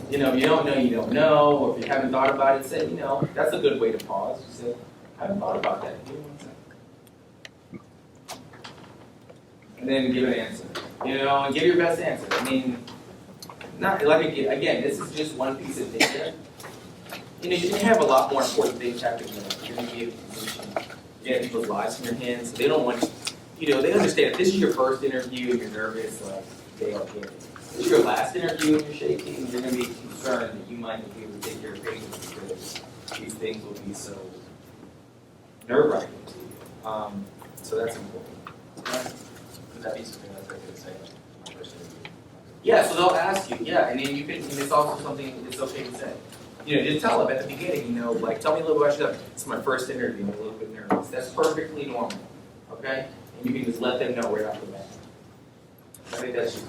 You know, if you don't know, you don't know, or if you haven't thought about it, say, you know, that's a good way to pause. You say, I haven't thought about that. Give me 1 second. And then give an answer. You know, and give your best answer. I mean, not like again, this is just one piece of data. You know, you can have a lot more important things happen. You're going to be in a position. You have people's lives in your hands. So they don't want, you know, they understand if this is your first interview and you're nervous, like, they don't get it. If this is your last interview and you're shaking, you're going to be concerned that you might not be able to take care of patients because these things will be so nerve-wracking to you. So that's important. Would that be something that's like to say my first interview? Yeah, so they'll ask you, yeah, and then you can, and it's also something it's okay to say. You know, just tell them at the beginning, you know, like, tell me a little bit about yourself. It's my first interview, I'm a little bit nervous. That's perfectly normal, okay? And you can just let them know right off the bat. I think that's just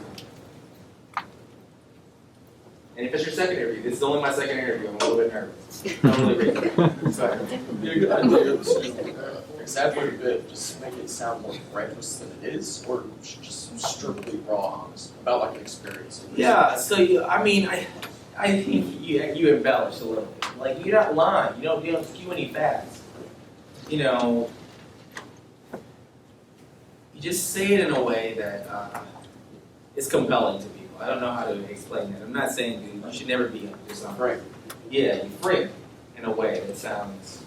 and if it's your second interview, this is only my second interview, I'm a little bit nervous. I'm really ready. Sorry. It'd be a good idea to exaggerate a bit, just make it sound more reckless than it is, or just strictly raw honest about like an experience. Yeah, so I mean, I think you embellish a little bit. Like, you're not lying. You don't skew any facts. You know, you just say it in a way that is compelling to people. I don't know how to explain that. I'm not saying you should never be dishonest. Right. Yeah, you frame it in a way that sounds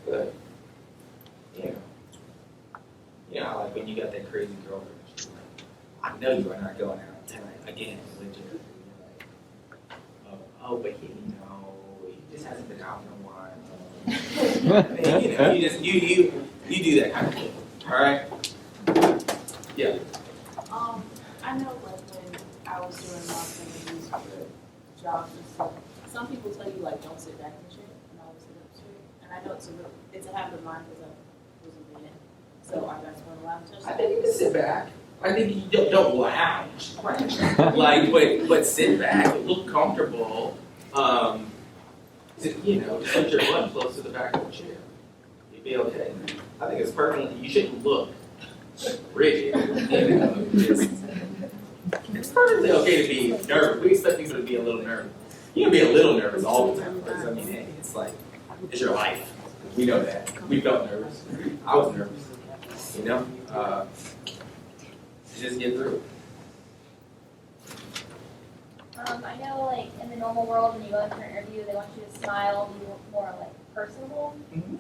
good. You know, like when you got that crazy girlfriend. She's like, I know you are not going out tonight again. Oh, but he just hasn't been out in a while. And, you know, you do that kind of thing. All right? Yeah. I know, like, when I was doing mock interviews for jobs and stuff, some people tell you, like, don't sit back in the chair, and always sit up straight. And I know it's a habit of mine because I was a man, so I got to spend a lot of time. I think you can sit back. I think you don't lounge. Like, but sit back, look comfortable. You know, just put your butt close to the back of the chair. You'd be okay. I think it's perfectly. You shouldn't look rigid. You know, it's perfectly okay to be nervous. We expect people to be a little nervous. You can be a little nervous all the time because I mean, hey, it's like it's your life. We know that. We felt nervous. I was nervous. You know. Just get through it. I know, like, in the normal world, when you go in for an interview, they want you to smile, be more, like, personable. Mm-hmm.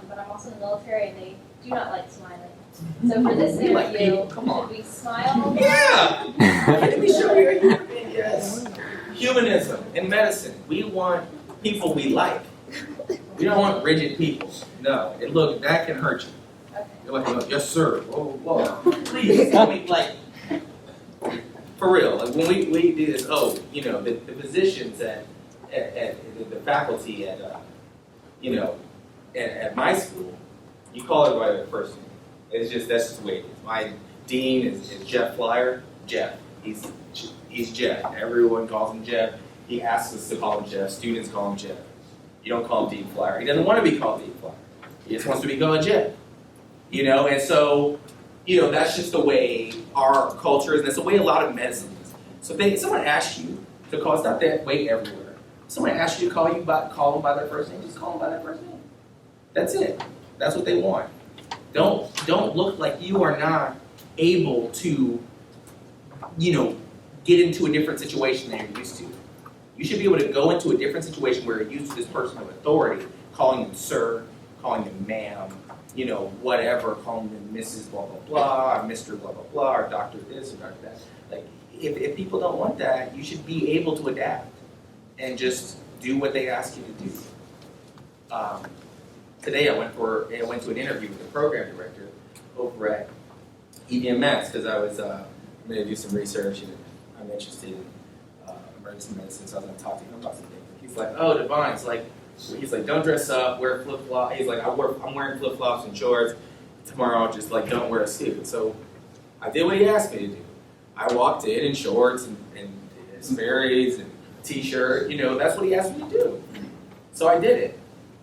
But I'm also in the military, and they do not like smiling. So for this interview, should we smile? Yeah! Let me show you a human being. Yes. Humanism in medicine. We want people we like. We don't want rigid people. No. And look, that can hurt you. Okay. You're like, yes, sir. Whoa. Please, I mean, like, for real, like when we do this, you know, the physicians at the faculty at, you know, at my school, you call it by their first name. That's just the way it is. My dean is Jeff Flyer. Jeff. He's Jeff. Everyone calls him Jeff. He asks us to call him Jeff. Students call him Jeff. You don't call him Dean Flyer. He doesn't want to be called Dean Flyer. He just wants to be called Jeff. You know, and so, you know, that's just the way our culture is, and that's the way a lot of medicine is. So if someone asks you to call, it's not that way everywhere. If someone asks you to call them by their first name, just call them by their first name. That's it. That's what they want. Don't look like you are not able to, you know, get into a different situation than you're used to. You should be able to go into a different situation where you're used to this person of authority, calling them sir, calling them ma'am, you know, whatever, calling them Mrs. blah, blah, blah, or Mr. blah, blah, blah, or Dr. this, or Dr. that. Like, if people don't want that, you should be able to adapt and just do what they ask you to do. Today I went to an interview with the program director over at EDMS because I was going to do some research and I'm interested in emergency medicine, so I was going to talk to him about something. He's like, oh, Devon, he's like, don't dress up, wear flip-flops. He's like, I'm wearing flip-flops and shorts. Tomorrow, just like, don't wear a suit. So I did what he asked me to do. I walked in shorts and Sperry's and t-shirt. You know, that's what he asked me to do. So I did it.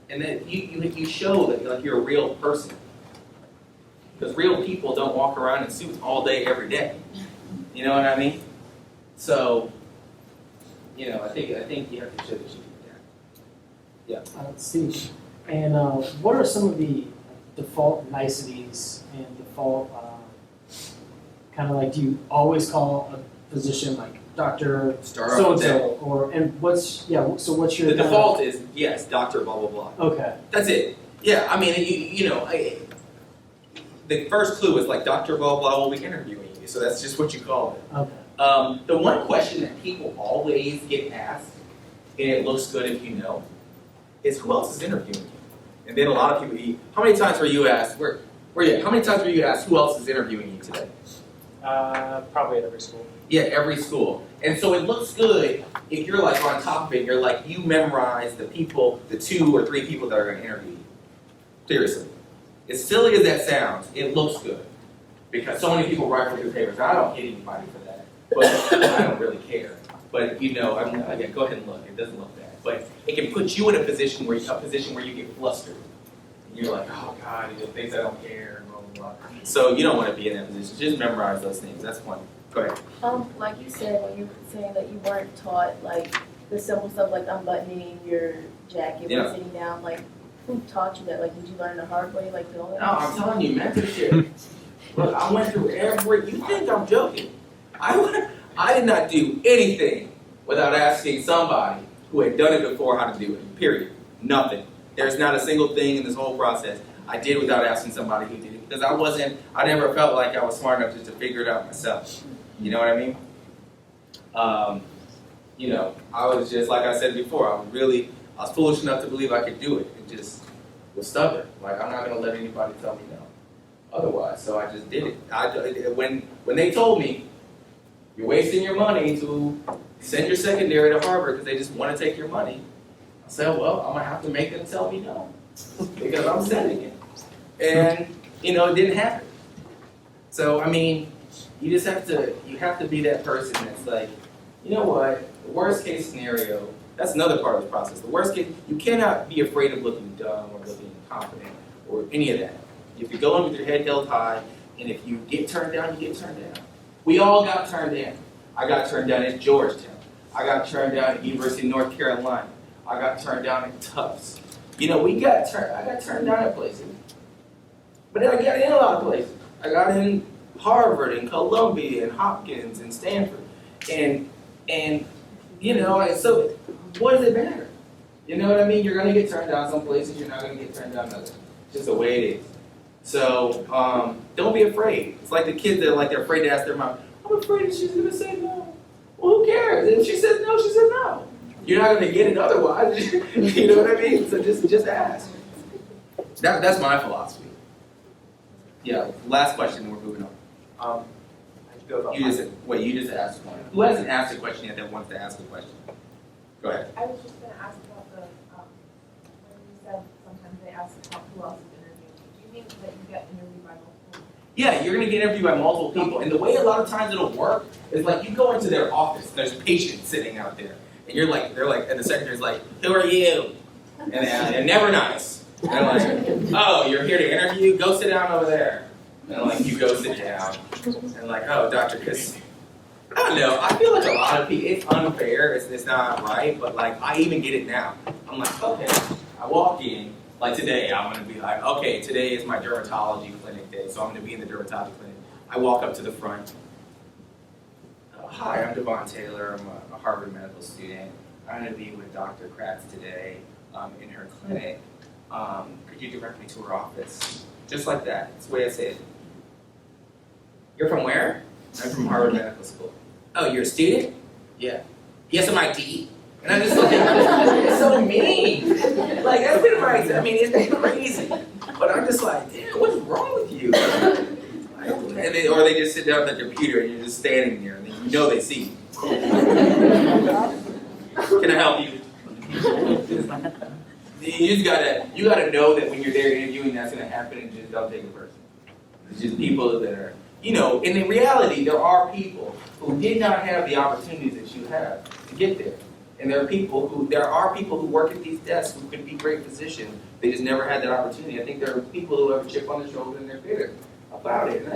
And then you show that like you're a real person. Because real people don't walk around in suits all day, every day. You know what I mean? So you know, I think you have to show that you do that. Steve, and what are some of the default niceties and default kind of like, do you always call a physician like Dr. Start off So with and that. so, or and what's so what's your The kind of- default is yes, doctor, blah blah blah. Okay. That's it. Yeah, I mean, the first clue is like Dr. blah blah will be interviewing you, so that's just what you call it. Okay. The one question that people always get asked, and it looks good if you know, is who else is interviewing you? And then a lot of people, how many times were you asked, how many times were you asked who else is interviewing you today? Probably at every school. Yeah, every school. And so it looks good if you're like on top of it, you're like, you memorize the people, the 2 or 3 people that are going to interview you. Seriously. As silly as that sounds, it looks good. Because so many people write for your papers. I don't hate anybody for that. But I don't really care. But you know, yeah, go ahead and look. It doesn't look bad. But it can put you in a position where you get flustered. And you're like, oh God, he thinks I don't care, and blah, blah, blah. So you don't want to be in that position. Just memorize those names. That's one. Go ahead. Like you said, when you were saying that you weren't taught like the simple stuff like unbuttoning your jacket Yeah. when sitting down, like who taught you that? Like did you learn the hard way, like the only No, I'm telling you, mentorship. Look, I went through you think I'm joking. I did not do anything without asking somebody who had done it before how to do it, period. Nothing. There's not a single thing in this whole process I did without asking somebody who did it. Because I never felt like I was smart enough just to figure it out myself. You know what I mean? You know, I was just, like I said before, I was foolish enough to believe I could do it. And just was stubborn. Like, I'm not going to let anybody tell me no. Otherwise, so I just did it. When they told me, you're wasting your money to send your secondary to Harvard because they just want to take your money, I said, well, I'm going to have to make them tell me no. Because I'm sending it. And, you know, it didn't happen. So, I mean, you have to be that person that's like, you know what, the worst case scenario, that's another part of the process. The worst case, you cannot be afraid of looking dumb or looking incompetent or any of that. If you go in with your head held high, and if you get turned down, you get turned down. We all got turned down. I got turned down at Georgetown. I got turned down at University of North Carolina. I got turned down at Tufts. You know, I got turned down at places. But then I got in a lot of places. I got in Harvard and Columbia and Hopkins and Stanford. And you know, so what does it matter? You know what I mean? You're going to get turned down some places. You're not going to get turned down others. It's just the way it is. So don't be afraid. It's like the kids that they're afraid to ask their mom, I'm afraid she's going to say no. Well, who cares? If she says no, she says no. You're not going to get it otherwise. You know what I mean? So just ask. That's my philosophy. Yeah, last question, we're moving on. You just asked one. Who hasn't asked a question yet that wants to ask a question? Go ahead. I was just going to ask about when you said sometimes they ask about who else is interviewing. Do you mean that you get interviewed by multiple? Yeah, you're going to get interviewed by multiple people. And the way a lot of times it'll work is like you go into their office, there's patients sitting out there. And and the secretary's like, who are you? And they're never nice. And they're like, oh, you're here to interview? Go sit down over there. And like, you go sit down. And like, oh, doctor, because, I don't know, I feel like a lot of people, it's unfair, it's not right, but like, I even get it now. I'm like, okay, I walk in, like today, I'm going to be like, okay, today is my dermatology clinic day, so I'm going to be in the dermatology clinic. I walk up to the front. Hi, I'm Devon Taylor. I'm a Harvard medical student. I'm going to be with Dr. Kratz today in her clinic. Could you direct me to her office? Just like that. That's the way I say it. You're from where? I'm from Harvard Medical School. Oh, you're a student? Yeah. You have some ID? And I'm just like, it's so mean. Like, that's been right. I mean, it's crazy. But I'm just like, damn, what's wrong with you? Or they just sit down at the computer and you're just standing there and you know they see you. Can I help you? You gotta know that when you're there interviewing, that's gonna happen, and just don't take it personally. It's just people that are, you know, and in reality, there are people who did not have the opportunities that you have to get there. And there are people who work at these desks who could be great physicians. They just never had that opportunity. I think there are people who have a chip on their shoulder and they're bitter about it. And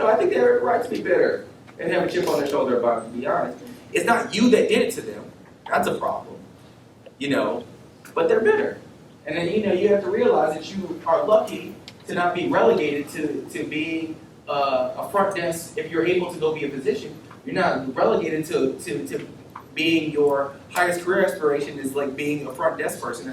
I think they have a right to be bitter and have a chip on their shoulder about it, to be honest. It's not you that did it to them. That's a problem, you know, but they're bitter. And then, you know, you have to realize that you are lucky to not be relegated to being a front desk. If you're able to go be a physician, you're not relegated to being your highest career aspiration is like being a front desk person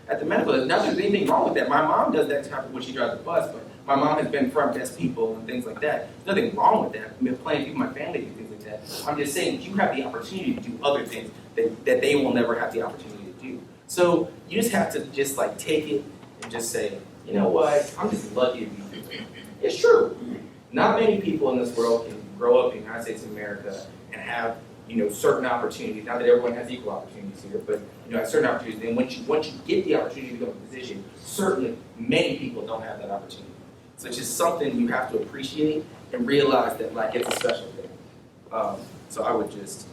at the medical. Not that there's anything wrong with that. My mom does that type of when she drives the bus, but my mom has been front desk people and things like that. There's nothing wrong with that. I mean, plenty of people in my family do things like that. I'm just saying you have the opportunity to do other things that they will never have the opportunity to do. So you just have to just like take it and just say, you know what, I'm just lucky to be here. It's true. Not many people in this world can grow up in the United States of America and have, you know, certain opportunities. Not that everyone has equal opportunities here, but you know, have certain opportunities. And once you get the opportunity to become a physician, certainly many people don't have that opportunity. So it's just something you have to appreciate and realize that like it's a special thing. So I would just,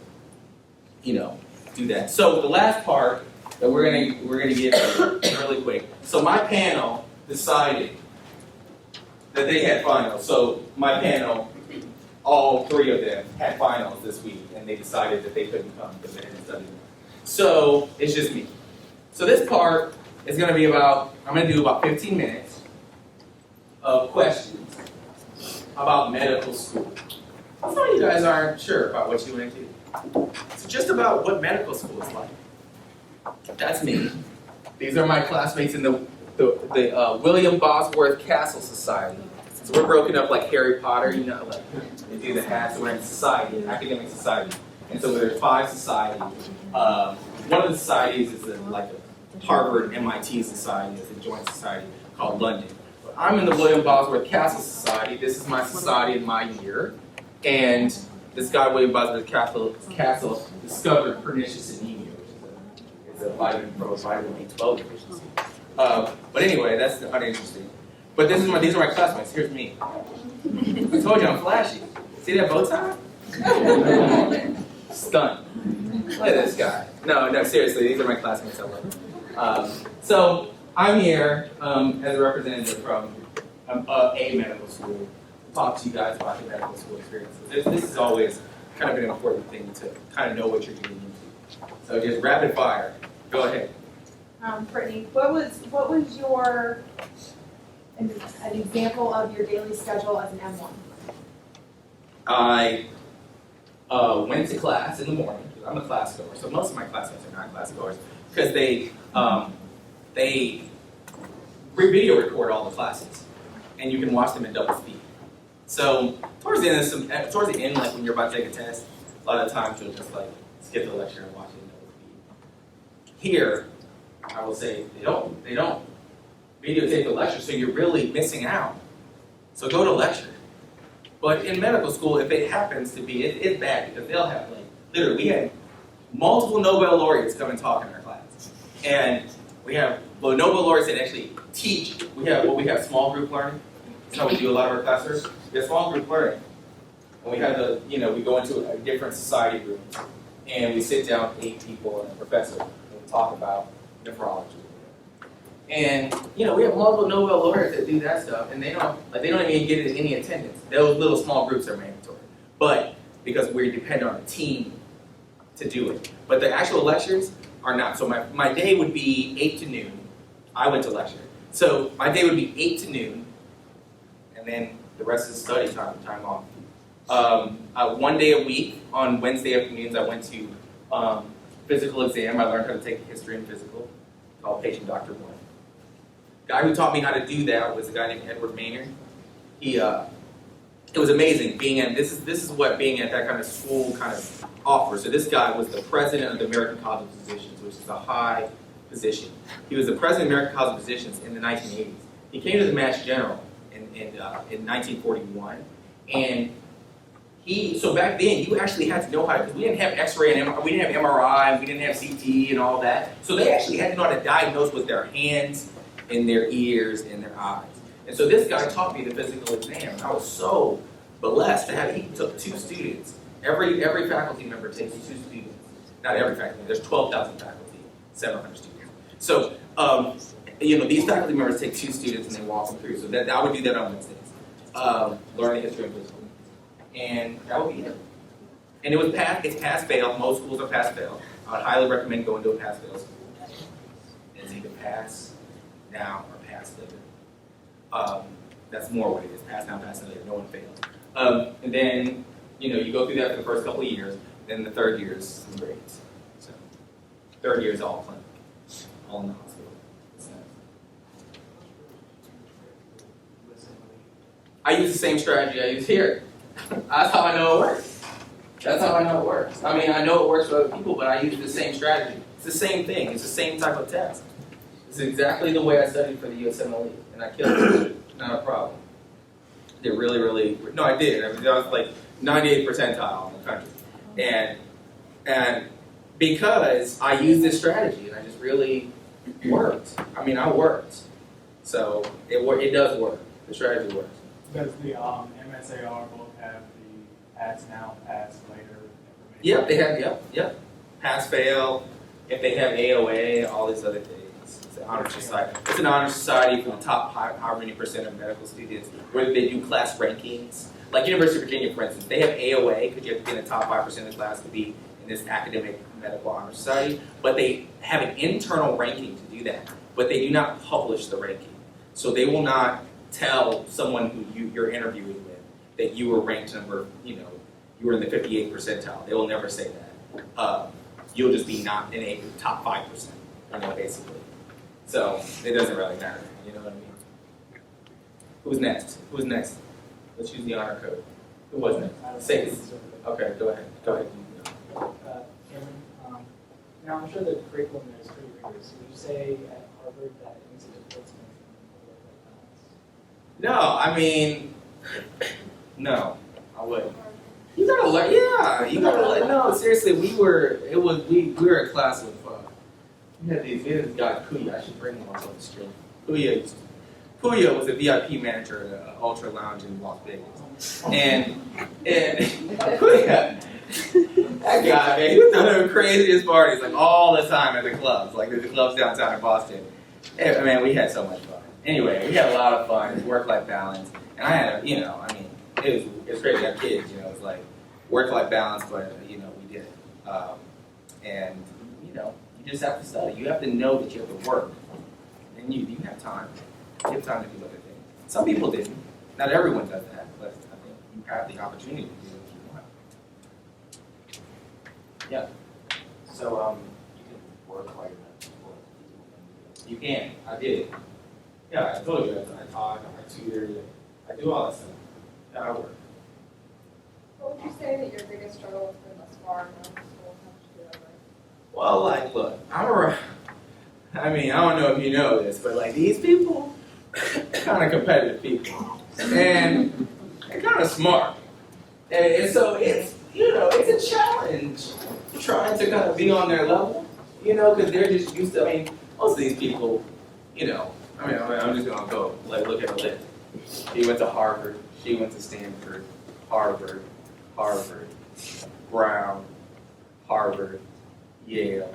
you know, do that. So the last part that we're gonna get really quick. So my panel decided that they had finals. So my panel, all three of them had finals this week, and they decided that they couldn't come because they hadn't studied. So it's just me. So this part is going to be about, I'm going to do about 15 minutes of questions about medical school. Some of you guys aren't sure about what you want to do. So just about what medical school is like. That's me. These are my classmates in the William Bosworth Castle Society. So we're broken up like Harry Potter, you know, like they do the hats. So we're in society, academic society. And so there's 5 societies. One of the societies is like a Harvard MIT society. It's a joint society called London. But I'm in the William Bosworth Castle Society. This is my society in my year. And this guy, William Bosworth Castle, discovered pernicious anemia, which is a vitamin B12 deficiency. But anyway, that's uninteresting. But these are my classmates. Here's me. I told you I'm flashy. See that bow tie? Stunned. Look at this guy. No, seriously, these are my classmates I love. So I'm here as a representative from a medical school to talk to you guys about the medical school experiences. This is always kind of an important thing to kind of know what you're getting into. So just rapid fire. Go ahead. Brittany, what was your an example of your daily schedule as an M1? I went to class in the morning. I'm a class goer, so most of my classmates are not class goers because they video record all the classes, and you can watch them in double speed. So towards the end, like when you're about to take a test, a lot of times you'll just like skip the lecture and watch it in double speed. Here, I will say they don't videotape the lecture, so you're really missing out. So go to lecture. But in medical school, if it happens to be, it's bad because they'll have like, literally, we had multiple Nobel laureates come and talk in our class. And we have Nobel laureates that actually teach. We have small group learning. That's how we do a lot of our classrooms. We have small group learning. And we have we go into a different society room and we sit down with 8 people and a professor and we talk about nephrology. And we have multiple Nobel laureates that do that stuff, and they don't even get any attendance. Those little small groups are mandatory, but because we depend on a team to do it. But the actual lectures are not. So my day would be 8 to noon. I went to lecture, so my day would be 8 to noon, and then the rest is study time off. One day a week on Wednesday afternoons, I went to physical exam. I learned how to take history and physical, called Patient Doctor 1. The guy who taught me how to do that was a guy named Edward Maynard. It was amazing being at this is what being at that kind of school kind of offers. So this guy was the president of the American College of Physicians, which is a high position. He was the president of the American College of Physicians in the 1980s. He came to the Mass General in 1941, and so back then you actually had to know how to, because we didn't have X-ray and we didn't have MRI, we didn't have CT and all that. So they actually had to know how to diagnose with their hands, in their ears, and their eyes. And so this guy taught me the physical exam. I was so blessed to have, he took 2 students. Every faculty member takes 2 students. Not every faculty, there's 12,000 faculty, 700 students. So, these faculty members take 2 students and they walk them through. So that I would do that on Wednesdays. Learning history and physical. And that would be it. And it's pass-fail. Most schools are pass-fail. I would highly recommend going to a pass-fail school. It's either pass now or pass later. That's more what it is, pass now, pass later, no one fails. And then, you go through that for the first couple of years, then the third year is some grades. So, third year is all clinic, all in the hospital. So, I use the same strategy I use here. That's how I know it works. That's how I know it works. I mean, I know it works for other people, but I use the same strategy. It's the same thing. It's the same type of test. It's exactly the way I studied for the USMLE, and I killed it. Not a problem. Did really, really. No, I did. I mean, I was like 98th percentile in the country, and because I used this strategy, and I just really worked. I mean, I worked. So it does work. The strategy works. Does the MSAR both have the pass now, pass later information? Yep, they have, yep. Pass, fail, if they have AOA, all these other things. It's an honor society. It's an honor society for the top how many percent of medical students, where they do class rankings. Like University of Virginia, for instance, they have AOA, because you have to be in the top 5% of the class to be in this academic medical honor society, but they have an internal ranking to do that, but they do not publish the ranking. So they will not tell someone who you're interviewing with that you were ranked number, you were in the 58th percentile. They will never say that. You'll just be not in a top 5%, basically. So it doesn't really matter, you know what I mean? Who's next? Let's use the honor code. Who was next? Say it. Okay, go ahead. Cameron, now I'm sure the curriculum there is pretty rigorous. Would you say at Harvard that it makes a difference in work-life balance? No, I mean, no, I wouldn't. You gotta learn, yeah. You gotta learn. No, seriously, we were a class with. We had this guy Kuya. I should bring him on the stream. Kuya was a VIP manager at an Ultra Lounge in Las Vegas, and Kuya, that guy, man, he was throwing the craziest parties like all the time at the clubs, like there's the clubs downtown in Boston. And, man, we had so much fun. Anyway, we had a lot of fun. It was work-life balance, and I had it was great to have kids. It was like work-life balance, but we did it. And you just have to study. You have to know that you have to work, and you have time. You have time to do other things. Some people didn't. Not everyone does that, but I think you have the opportunity to do it if you want. Yeah. So you can work while you're not working. You can. I did. Yeah, I told you. I taught. I tutored. I do all that stuff. Yeah, I work. What would you say that your biggest struggle has been thus far in medical school? How did you get over it? Well, look, I don't know if you know this, but these people, kind of competitive people, and they're kind of smart, and so it's it's a challenge trying to kind of be on their level, because they're just used to. Most of these people, I'm just gonna go look at a list. He went to Harvard, she went to Stanford, Harvard, Brown, Harvard, Yale.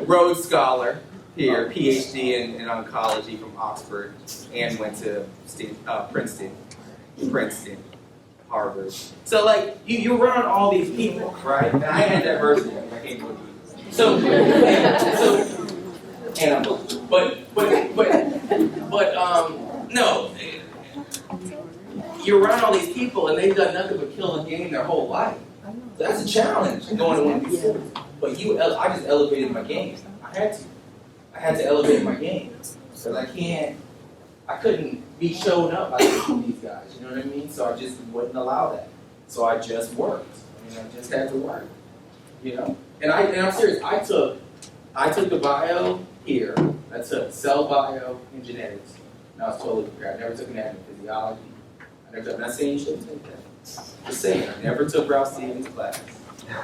Rhodes Scholar here, PhD in oncology from Oxford, and went to Princeton, Harvard. So you run all these people, right? And I had diversity. I came to no. You run all these people, and they've done nothing but kill a game their whole life. So that's a challenge going to one of these schools. But I just elevated my game. I had to elevate my game because I couldn't be shown up by these guys. You know what I mean? So I just wouldn't allow that. So I just worked. I just had to work. And I'm serious. I took the bio here. I took cell bio and genetics. And I was totally prepared. I never took anatomy, physiology. I'm not saying you shouldn't take that. Just saying, I never took Ralph Stevens' class.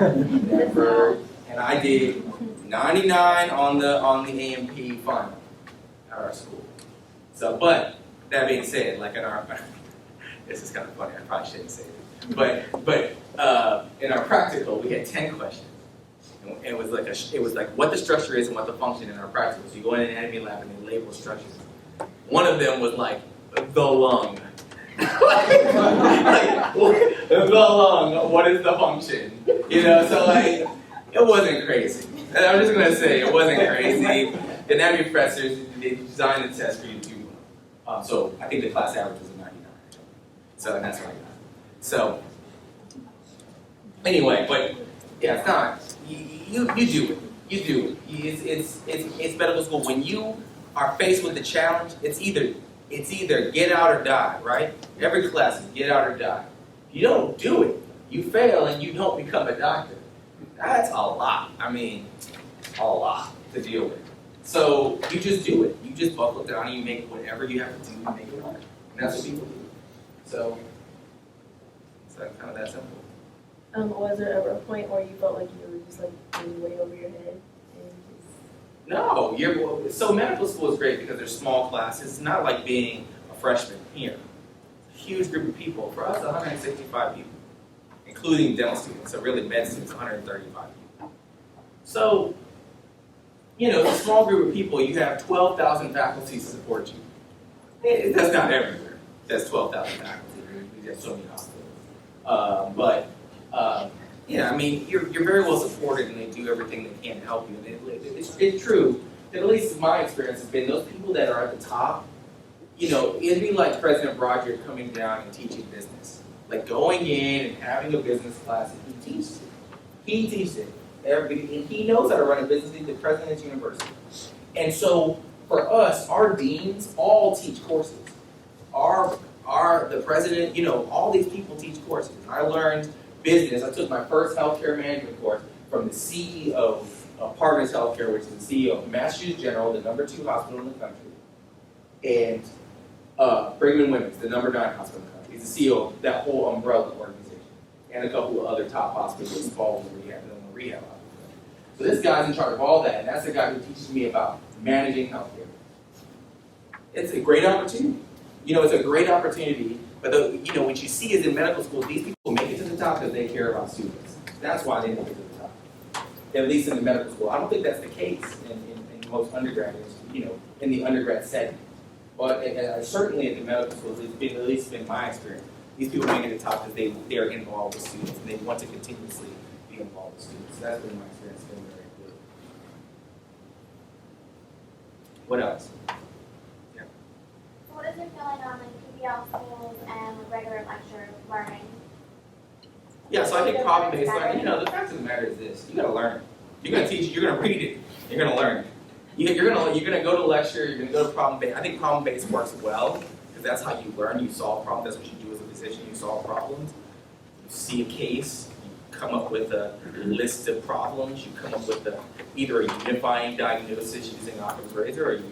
Never. And I did 99 on the AMP final at our school. So, but that being said, in our this is kind of funny. I probably shouldn't say it. But in our practical, we had 10 questions. And it was like what the structure is and what the function in our practical. So you go in an anatomy lab and they label structures. One of them was like the lung. What is the function? You know, so like, it wasn't crazy. And I'm just gonna say it wasn't crazy. The anatomy professors, they designed the test for you to do well. So I think the class average was a 99. So and that's what I got. So anyway, but yeah, it's not. You do it. You do it. It's medical school. When you are faced with the challenge, it's either get out or die, right? Every class is get out or die. If you don't do it, you fail and you don't become a doctor. That's a lot. I mean, a lot to deal with. So you just do it. You just buckle down and you make whatever you have to do to make it work. And that's what people do. So it's like kind of that simple. Was there ever a point where you felt like you were just like way over your head? No, so medical school is great because there's small classes. It's not like being a freshman here. It's a huge group of people. For us, 165 people, including dental students. So really, med students, 135 people. So, it's a small group of people. You have 12,000 faculty to support you. That's not everywhere. That's 12,000 faculty. We have so many hospitals. Yeah, I mean, you're very well supported and they do everything they can to help you. And it's true that, at least in my experience, has been those people that are at the top, it'd be like President Broderick coming down and teaching business. Like going in and having a business class, and he teaches it. He teaches it. And he knows how to run a business. He's the president of his university. And so, for us, our deans all teach courses. The president, all these people teach courses. I learned business. I took my first healthcare management course from the CEO of Partners Healthcare, which is the CEO of Massachusetts General, the #2 hospital in the country, and Brigham and Women's, the #9 hospital in the country. He's the CEO of that whole umbrella organization, and a couple of other top hospitals involved in rehab hospitals. So this guy's in charge of all that, and that's the guy who teaches me about managing healthcare. It's a great opportunity. It's a great opportunity. But what you see is in medical school, these people make it to the top because they care about students. That's why they make it to the top. At least in the medical school. I don't think that's the case in most undergraduates, in the undergrad setting. But certainly at the medical school, at least been my experience. These people make it to the top because they are involved with students and they want to continuously be involved with students. So that's been my experience. It's been very good. What else? What is it feeling on PBL schools and regular lecture learning? Yeah, so I think problem-based learning, the fact of the matter is this: you gotta learn it. You're gonna teach it, you're gonna read it, you're gonna learn it. You're gonna go to lecture, you're gonna go to problem-based. I think problem-based works well, because that's how you learn, you solve problems, that's what you do as a physician, you solve problems. You see a case, you come up with a list of problems, you come up with either a unifying diagnosis using Occam's razor,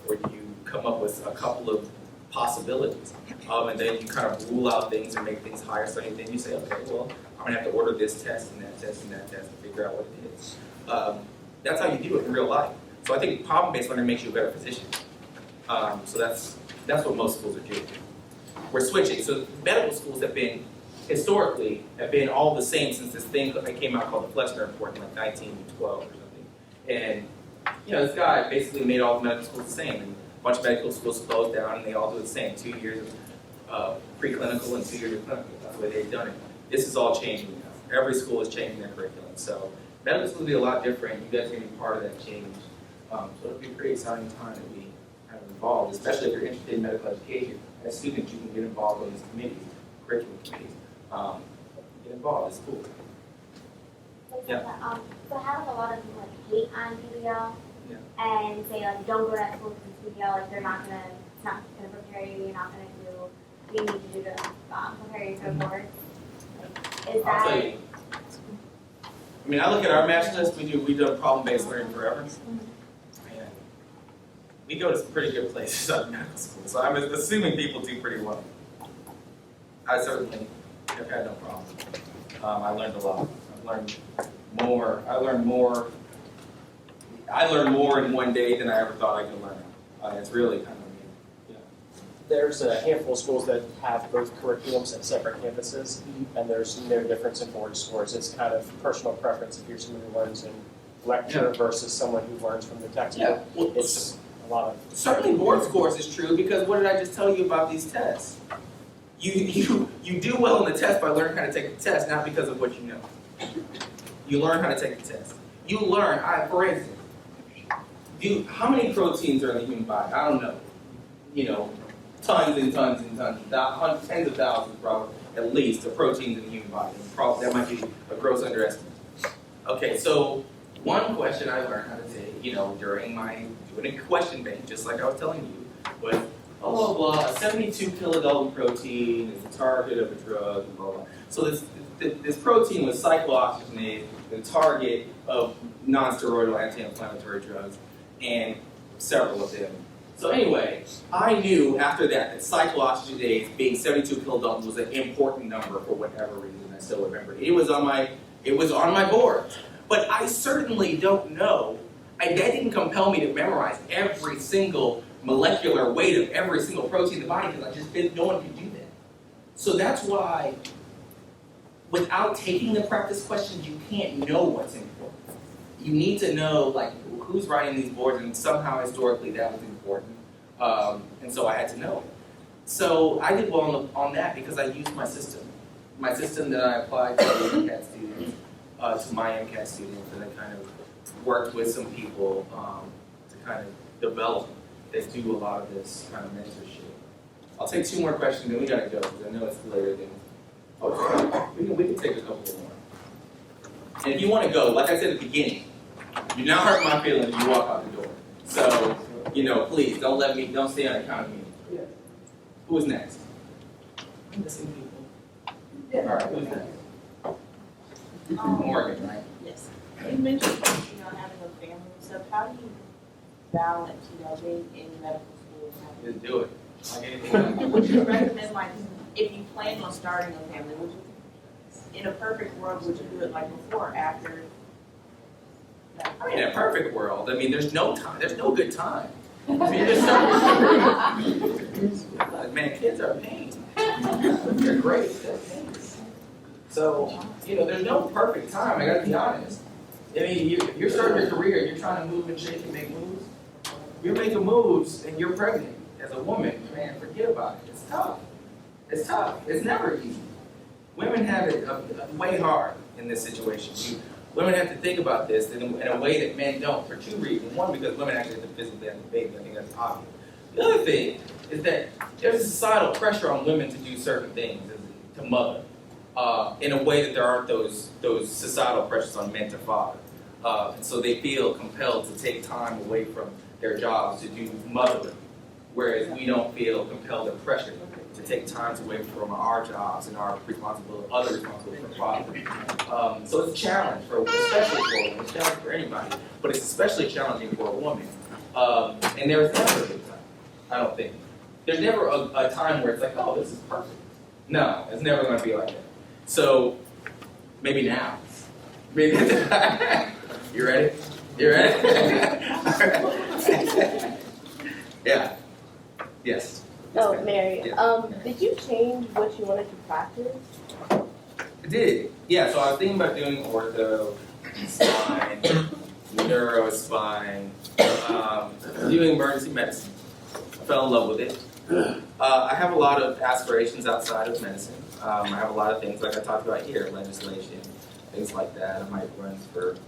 or you come up with a couple of possibilities. And then you kind of rule out things and make things higher. So then you say, okay, well, I'm going to have to order this test and that test and that test and figure out what it is. That's how you do it in real life. So I think problem-based learning makes you a better physician. So that's what most schools are doing. We're switching. So medical schools historically have been all the same since this thing that came out called the Flexner Report in like 1912 or something. And this guy basically made all the medical schools the same. And a bunch of medical schools closed down and they all do the same. 2 years of preclinical and 2 years of clinical. That's the way they've done it. This is all changing now. Every school is changing their curriculum. So medical school will be a lot different. You guys are going to be part of that change. So it'll be a pretty exciting time to be kind of involved, especially if you're interested in medical education. As students, you can get involved in these committees, curriculum committees. Get involved. It's cool. Yeah. So having a lot of people hate on PBL and say don't go to that school because it's PBL, it's not gonna prepare you, you're not gonna do what you need to do to prepare you for the board. Is I'll tell that? you. I mean, I look at our match list. We've done problem-based learning forever. And we go to some pretty good places out of medical school, so I'm assuming people do pretty well. I certainly have had no problem. I learned a lot. I've learned more. I learned more in one day than I ever thought I could learn. It's really kind of amazing. There's a handful of schools that have both curriculums at separate campuses, and there's no difference in board scores. It's kind of personal preference if you're someone who learns in lecture versus someone who learns from the textbook. Yeah, well, it's a lot of... Certainly board scores is true, because what did I just tell you about these tests? You do well on the test by learning how to take the test, not because of what you know. You learn how to take the test. You learn, for instance, how many proteins are in the human body? I don't know. You know, tons and tons and tons, tens of thousands probably, at least, of proteins in the human body. Probably, that might be a gross underestimate. Okay, so one question I learned how to take, during doing a question bank, just like I was telling you, was, blah, blah, blah, a 72 kilodalton protein is the target of a drug, blah, blah. So this protein was cyclooxygenase, the target of non-steroidal anti-inflammatory drugs, and several of them. So anyway, I knew after that cyclooxygenase being 72 kilodaltons was an important number for whatever reason. I still remember it. It was on my board. But I certainly don't know. That didn't compel me to memorize every single molecular weight of every single protein in the body because I just didn't. No one could do that. So that's why, without taking the practice questions, you can't know what's important. You need to know, like, who's writing these boards, and somehow historically that was important. And so I had to know. So I did well on that because I used my system. My system that I applied to the MCAT students, to my MCAT students, and I kind of worked with some people to kind of develop that do a lot of this kind of mentorship. I'll take 2 more questions, then we gotta go, because I know it's later than. Okay, we can take a couple more. And if you want to go, like I said at the beginning, you're not hurting my feelings if you walk out the door. So, please don't stay on account of me. Yeah. Who is next? I'm missing people. Yeah. All right, who's next? Morgan, right? Yes. You mentioned, having a family and stuff. How do you balance, being in medical school and having? Just do it. Like anything else. Would you recommend, like, if you plan on starting a family, would you, in a perfect world, would you do it like before or after? I mean, in a perfect world, there's no time. There's no good time. You just start man, kids are a pain. They're great. They're pains. So, there's no perfect time. I gotta be honest. You're starting your career, you're trying to move and shake and make moves. You're making moves and you're pregnant as a woman. Man, forget about it. It's tough. It's tough. It's never easy. Women have it way hard in this situation. Women have to think about this in a way that men don't for 2 reasons. One, because women actually have to physically have a baby. I think that's obvious. The other thing is that there's a societal pressure on women to do certain things, to mother, in a way that there aren't those societal pressures on men to father. And so they feel compelled to take time away from their jobs to do mothering, whereas we don't feel compelled or pressured to take time away from our jobs and our other responsibilities for father. So it's a challenge, especially for a woman. It's a challenge for anybody, but it's especially challenging for a woman. And there's never a good time, I don't think. There's never a time where it's like, oh, this is perfect. No, it's never going to be like that. So maybe now. Maybe you ready? You ready? Yeah. Yes. Oh, Mary, Yeah. did you change what you wanted to practice? I did. Yeah, so I was thinking about doing ortho, spine, neuro, spine, doing emergency medicine. I fell in love with it. I have a lot of aspirations outside of medicine. I have a lot of things like I talked about here, legislation, things like that. I might run for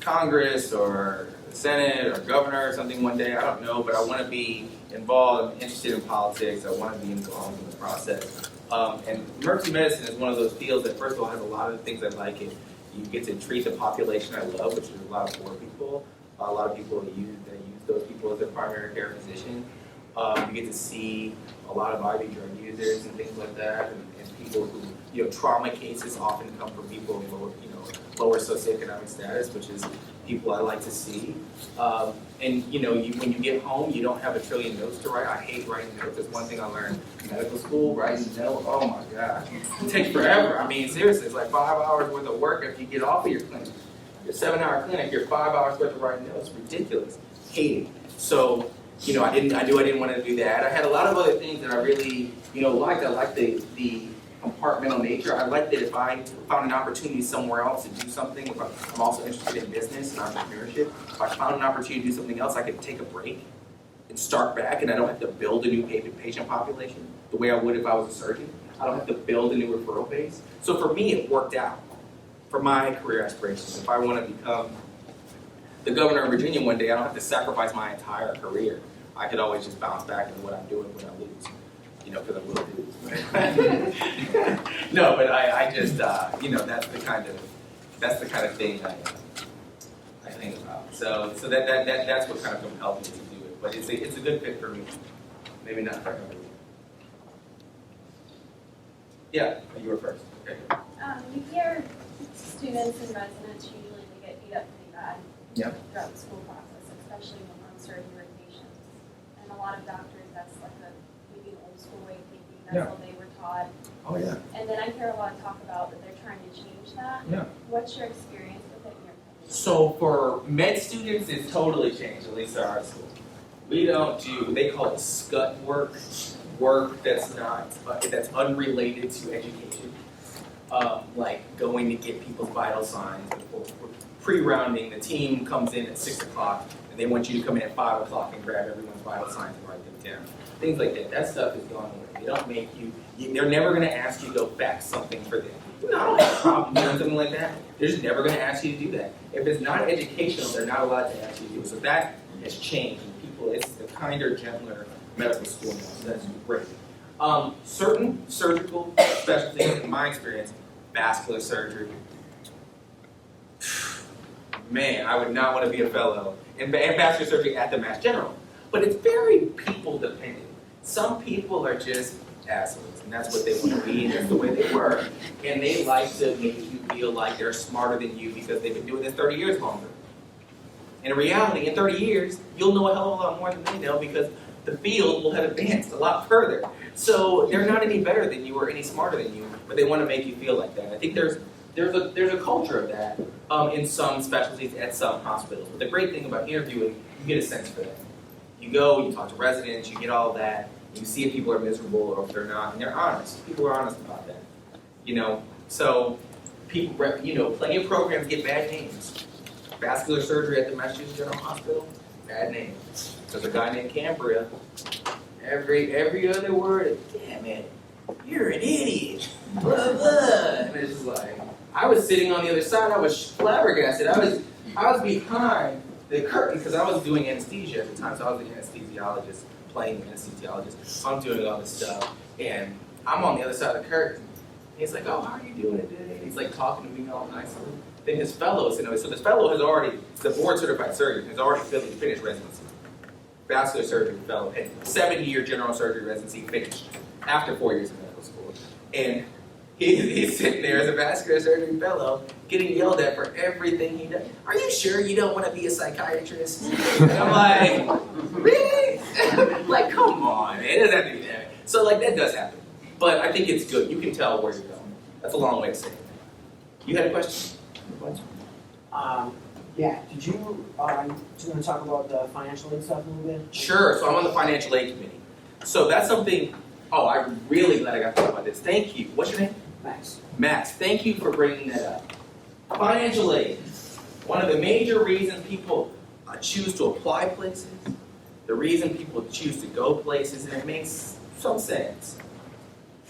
Congress or the Senate or governor or something one day. I don't know, but I want to be involved. I'm interested in politics. I want to be involved in the process. And emergency medicine is one of those fields that, first of all, has a lot of things I like. You get to treat the population I love, which is a lot of poor people. A lot of people that use those people as their primary care physician. You get to see a lot of IV drug users and things like that, and people who, trauma cases often come from people in lower socioeconomic status, which is people I like to see. And when you get home, you don't have a trillion notes to write. I hate writing notes. That's one thing I learned in medical school, writing notes. Oh my God, it takes forever. I mean, seriously, it's like 5 hours worth of work after you get off of your clinic. Your 7-hour clinic, you're 5 hours worth of writing notes. Ridiculous. Hate it. So, I knew I didn't want to do that. I had a lot of other things that I really, liked. I liked the compartmental nature. I liked that if I found an opportunity somewhere else to do something, if I'm also interested in business and entrepreneurship, if I found an opportunity to do something else, I could take a break and start back, and I don't have to build a new patient population the way I would if I was a surgeon. I don't have to build a new referral base. So for me, it worked out for my career aspirations. If I want to become the governor of Virginia one day, I don't have to sacrifice my entire career. I could always just bounce back into what I'm doing when I lose, because I will lose. No, but I just, that's the kind of thing I think about. So that's what kind of compelled me to do it. But it's a good fit for me. Maybe not for everyone. Yeah, you were first. Okay. You hear students and residents usually they get beat up pretty bad throughout the school process, especially when on surgery patients. And a lot of doctors, that's like maybe an old school way of thinking. That's how they were taught. Oh yeah. And then I hear a lot of talk about that they're trying to change that. Yeah. What's your experience with it in your opinion? So for med students, it's totally changed, at least at our school. We don't do, they call it scut work that's unrelated to education. Like going to get people's vital signs. Pre-rounding, the team comes in at 6 o'clock and they want you to come in at 5 o'clock and grab everyone's vital signs and write them down. Things like that. That stuff is gone away. They don't make they're never going to ask you to go fax something for them. No problem doing something like that. They're just never going to ask you to do that. If it's not educational, they're not allowed to ask you to do it. So that has changed. It's the kinder, gentler medical school now. So that's great. Certain surgical specialties, in my experience, vascular surgery. Man, I would not want to be a fellow in vascular surgery at the Mass General. But it's very people dependent. Some people are just assholes, and that's what they want to be, and that's the way they work. And they like to make you feel like they're smarter than you because they've been doing this 30 years longer. In reality, in 30 years, you'll know a hell of a lot more than they know because the field will have advanced a lot further. So they're not any better than you or any smarter than you, but they want to make you feel like that. I think there's a culture of that in some specialties at some hospitals. But the great thing about interviewing, you get a sense for that. You go, you talk to residents, you get all of that, you see if people are miserable or if they're not, and they're honest. People are honest about that. So people, plenty of programs get bad names. Vascular surgery at the Massachusetts General Hospital, bad name. There's a guy named Cambria. Every other word, damn it, you're an idiot. Blah blah. And it's just like, I was sitting on the other side. I was flabbergasted. I was behind the curtain because I was doing anesthesia at the time. So I was an anesthesiologist, playing anesthesiologist. So I'm doing all this stuff, and I'm on the other side of the curtain. And he's like, "Oh, how are you doing today?" He's like talking to me all nicely. Then his fellows, so this fellow has already, the board certified surgeon, has already finished residency. Vascular surgery fellow, and 7-year general surgery residency finished after 4 years of medical school. And he's sitting there as a vascular surgery fellow getting yelled at for everything he does. Are you sure you don't want to be a psychiatrist? And I'm like, really? Like, come on, man, it doesn't have to be that. So that does happen. But I think it's good. You can tell where you're going. That's a long way to say it. You had a question? Yeah, did you want to talk about the financial aid stuff a little bit? Sure, so I'm on the financial aid committee. So that's something, I'm really glad I got to talk about this. Thank you. What's your name? Max. Max, thank you for bringing that up. Financial aid. One of the major reasons people choose to apply places, the reason people choose to go places, and it makes some sense.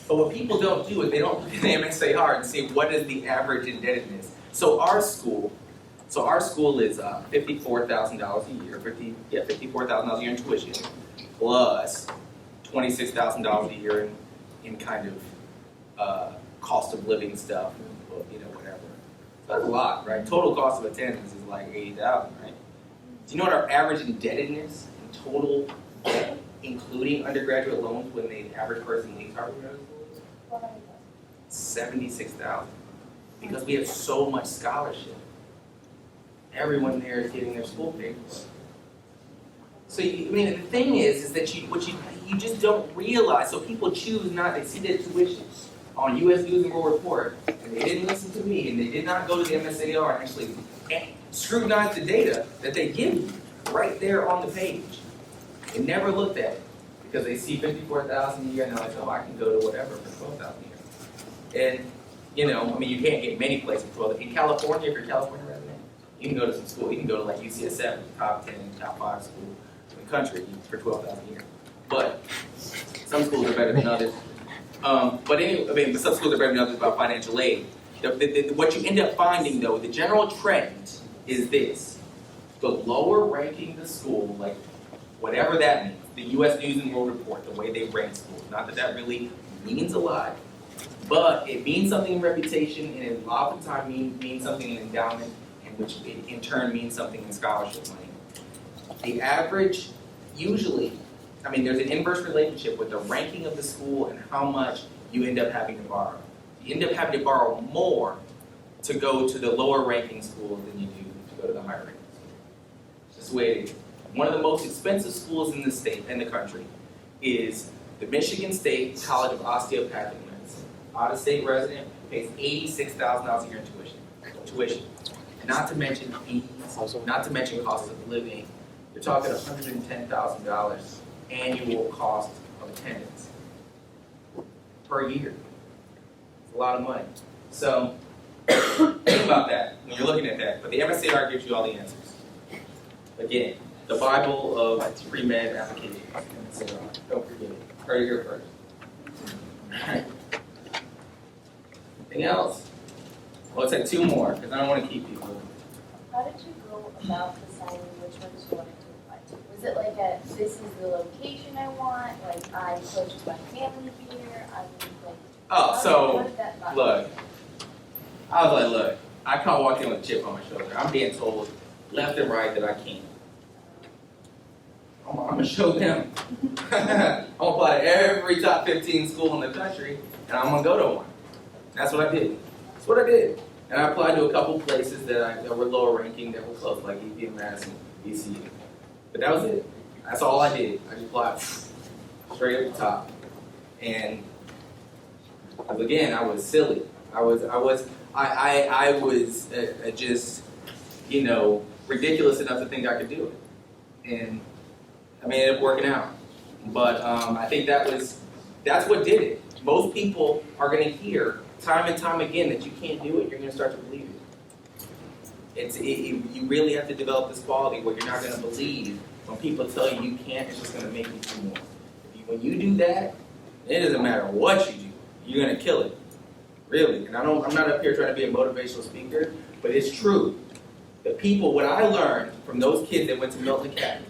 But what people don't do is they don't look at the MSAR and say, what is the average indebtedness? So our school is $54,000 a year, $54,000 a year in tuition, plus $26,000 a year in kind of cost of living stuff, whatever. So that's a lot, right? Total cost of attendance is like $80,000, right? Do you know what our average indebtedness in total debt, including undergraduate loans when the average person leaves Harvard Medical School is? $76,000. Because we have so much scholarship. Everyone there is getting their school paid for. So the thing is that you just don't realize. So people choose not. They see their tuition on U.S. News and World Report, and they didn't listen to me, and they did not go to the MSAR and actually scrutinize the data that they give you right there on the page. They never looked at it because they see $54,000 a year, and they're like, oh, I can go to whatever for $12,000 a year. And you can't get many places for $12,000. In California, if you're a California resident, you can go to some school. You can go to UCSF, top 10, top 5 school in the country for $12,000 a year. But some schools are better than others. But anyway, I mean, some schools are breaking up about financial aid. What you end up finding, though, the general trend is this. The lower ranking the school, like whatever that means, the U.S. News and World Report, the way they rank schools, not that that really means a lot, but it means something in reputation, and it oftentimes means something in endowment, and which in turn means something in scholarship money. The average, usually, I mean, there's an inverse relationship with the ranking of the school and how much you end up having to borrow. You end up having to borrow more to go to the lower ranking schools than you do to go to the higher ranking schools. It's just the way it is. One of the most expensive schools in the state, in the country, is the Michigan State College of Osteopathic Medicine. Out-of-state resident pays $86,000 a year in tuition. Not to mention fees, not to mention costs of living. You're talking $110,000 annual cost of attendance per year. It's a lot of money. So think about that when you're looking at that. But the MSAR gives you all the answers. Again, the Bible of pre-med applications. Don't forget it. Heard it here first. Alright. Anything else? Well, let's take two more, because I don't want to keep people. How did you go about deciding which ones you wanted to apply to? Was it like this is the location I want, like I'm close to my family here, I'm like... Oh, so, what did that vibe look. I was like, look, I can't walk in with a chip on my shoulder. I'm being told left and right that I can't. I'm going to show them. I'm going to apply to every top 15 school in the country, and I'm going to go to one. That's what I did. That's what I did. And I applied to a couple places that were lower ranking, that were close, like EP and Madison, ECU. But that was it. That's all I did. I just applied straight up the top. And again, I was silly. I was just, you know, ridiculous enough to think I could do it. And I mean, it ended up working out. But I think that's what did it. Most people are going to hear time and time again that you can't do it. You're going to start to believe it. You really have to develop this quality where you're not going to believe when people tell you you can't. It's just going to make you do more. When you do that, it doesn't matter what you do. You're going to kill it. Really. And I'm not up here trying to be a motivational speaker, but it's true. The people, what I learned from those kids that went to Milton Academy,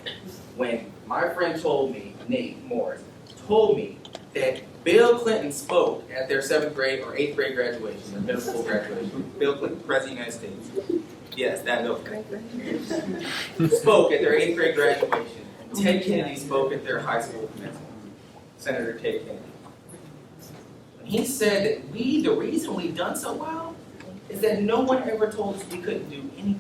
when my friend told me, Nate Morris, told me that Bill Clinton spoke at their 7th grade or 8th grade graduation, their middle school graduation. Bill Clinton, President of the United States. Yes, that Bill Clinton. Spoke at their 8th grade graduation. Ted Kennedy spoke at their high school commencement. Senator Ted Kennedy. And he said that the reason we've done so well is that no one ever told us we couldn't do anything.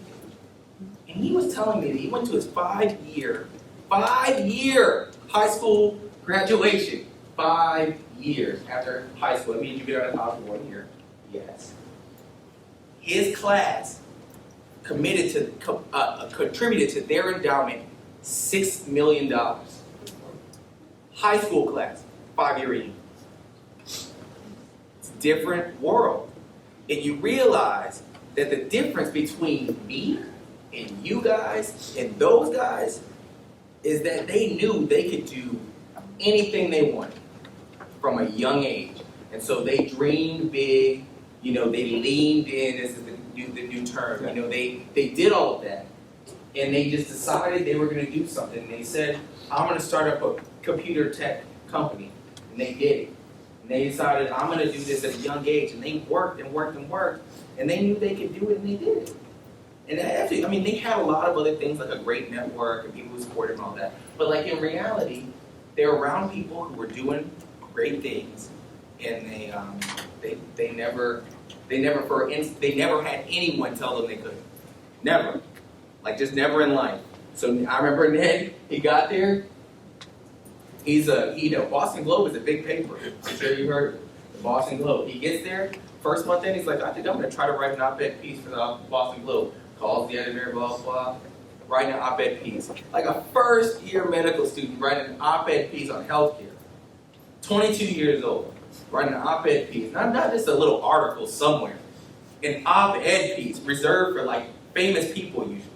And he was telling me that he went to his 5-year high school graduation. 5 years after high school. That means you get out of college for 1 year. Yes. His class contributed to their endowment $6 million. High school class, 5-year reading. It's a different world. And you realize that the difference between me and you guys and those guys is that they knew they could do anything they wanted from a young age. And so they dreamed big, you know, they leaned in, this is the new term, you know, they did all of that. And they just decided they were going to do something. They said, I'm going to start up a computer tech company. And they did it. And they decided, I'm going to do this at a young age. And they worked and worked and worked. And they knew they could do it, and they did it. And actually, I mean, they had a lot of other things, like a great network and people who supported them and all that. But like in reality, they're around people who were doing great things, and they never had anyone tell them they couldn't. Never. Like, just never in life. So I remember Ned, he got there. Boston Globe is a big paper. I'm sure you heard it. The Boston Globe. He gets there, first month in, he's like, I think I'm going to try to write an op-ed piece for the Boston Globe. Calls the editor, blah, blah, writing an op-ed piece. Like a first-year medical student writing an op-ed piece on healthcare. 22 years old, writing an op-ed piece. Not just a little article somewhere. An op-ed piece reserved for, like, famous people usually.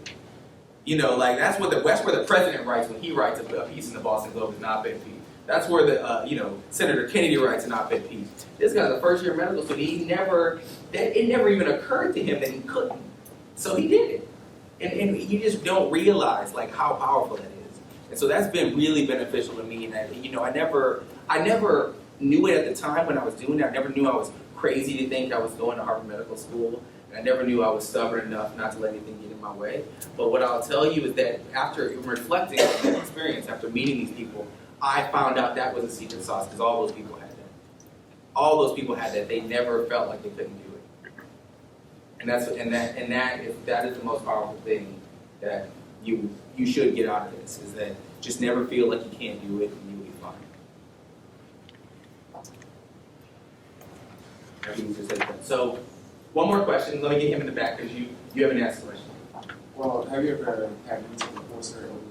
You know, like, that's where the president writes when he writes a piece in the Boston Globe, is an op-ed piece. That's where the Senator Kennedy writes an op-ed piece. This guy's a first year medical student. It never even occurred to him that he couldn't. So he did it. And you just don't realize like how powerful that is. And so that's been really beneficial to me. And I never knew it at the time when I was doing it. I never knew I was crazy to think I was going to Harvard Medical School. And I never knew I was stubborn enough not to let anything get in my way. But what I'll tell you is that after reflecting on that experience, after meeting these people, I found out that was a secret sauce because all those people had that. All those people had that. They never felt like they couldn't do it. And that is the most powerful thing that you should get out of this, is that just never feel like you can't do it and you'll be fine. So, one more question. Let me get him in the back because you haven't asked a question. Well, have you ever had retaken a course at ODU?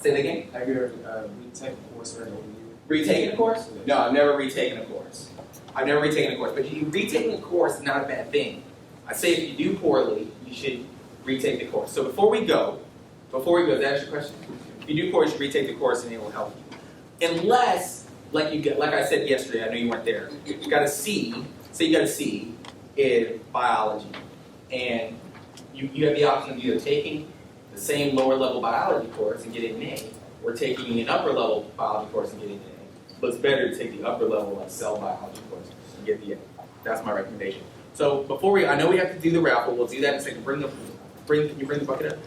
Say that again? Have you ever retaken a course at ODU? Retaken a course? No, I've never retaken a course. I've never retaken a course. But retaking a course is not a bad thing. I say if you do poorly, you should retake the course. So before we go, is that your question? If you do poorly, you should retake the course and it will help you. Unless, like I said yesterday, I know you weren't there, you got a C, say you got a C in biology. And you have the option of either taking the same lower level biology course and getting an A, or taking an upper level biology course and getting an A. But it's better to take the upper level like cell biology course and get the A. That's my recommendation. So I know we have to do the raffle. We'll do that in a second. Can you bring the bucket up?